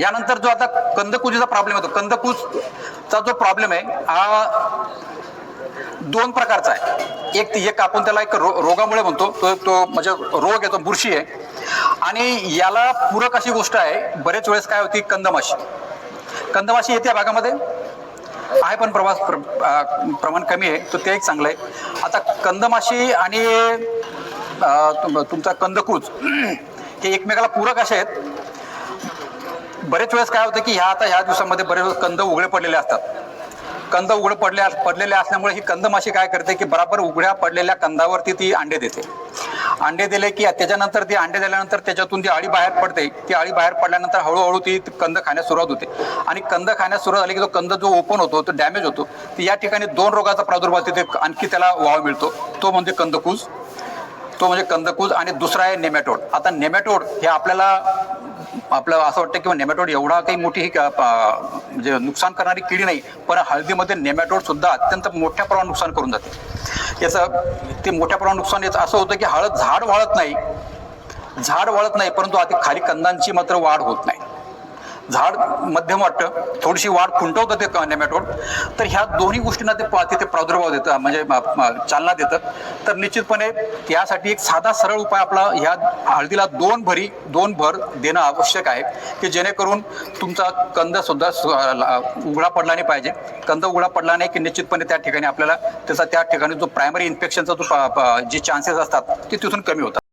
यानंतर जो आता कंदकुजीचा प्रॉब्लेम येतो, कंदकुजचा जो प्रॉब्लेम आहे हा दोन प्रकारचा आहे. एक आपण त्याला एक रोगामुळे म्हणतो, तो म्हणजे रोग येतो, बुरशी आहे. आणि याला पूरक अशी गोष्ट आहे, बरेच वेळेस काय होती, कंदमाशी येते भागामध्ये आहे, पण प्रमाण कमी आहे, तर ते एक चांगलं आहे. आता कंदमाशी आणि तुमचा कंदकूज हे एकमेकाला पूरक असे आहेत. बरेच वेळेस काय होतं की ह्या दिवसामध्ये बरेच वेळेस कंद उघडे पडलेले असतात. कंद उघडे पडलेले असल्यामुळे ही कंदमाशी काय करते की बराबर उघड्या पडलेल्या कंदावरती ती अंडे देते. अंडे दिले की त्याच्यानंतर ती अंडे दिल्यानंतर त्याच्यातून ती अळी बाहेर पडते. ती अळी बाहेर पडल्यानंतर हळूहळू ती कंद खाण्यास सुरुवात होते. आणि कंद खाण्यास सुरुवात झाली की तो कंद जो ओपन होतो तो डॅमेज होतो. तर या ठिकाणी दोन रोगाचा प्रादुर्भाव तिथे आणखी त्याला वाव मिळतो, तो म्हणजे कंदकूज आणि दुसरा आहे नेमॅटोड. आता नेमॅटोड हे आपलं असं वाटतं की नेमॅटोड एवढा काही मोठी म्हणजे नुकसान करणारी किडी नाही, पण हळदीमध्ये नेमॅटोड सुद्धा अत्यंत मोठ्या प्रमाणात नुकसान करून जाते. ते मोठ्या प्रमाणात नुकसान याचं असं होतं की झाड वाळत नाही, परंतु आता खाली कंदांची मात्र वाढ होत नाही. झाड मध्यम वाटतं, थोडीशी वाढ खुंटवतं ते नेमॅटोड. तर ह्या दोन्ही गोष्टींना तिथे प्रादुर्भाव देतं, म्हणजे चालना देतं. तर निश्चितपणे यासाठी एक साधा सरळ उपाय आपला ह्या हळदीला दोन भर देणं आवश्यक आहे, की जेणेकरून तुमचा कंद सुद्धा उघडा पडला नाही पाहिजे. कंद उघडा पडला नाही की निश्चितपणे त्या ठिकाणी आपल्याला त्या ठिकाणी जो प्रायमरी इन्फेक्शनचा जे चान्सेस असतात ते तिथून कमी होतात.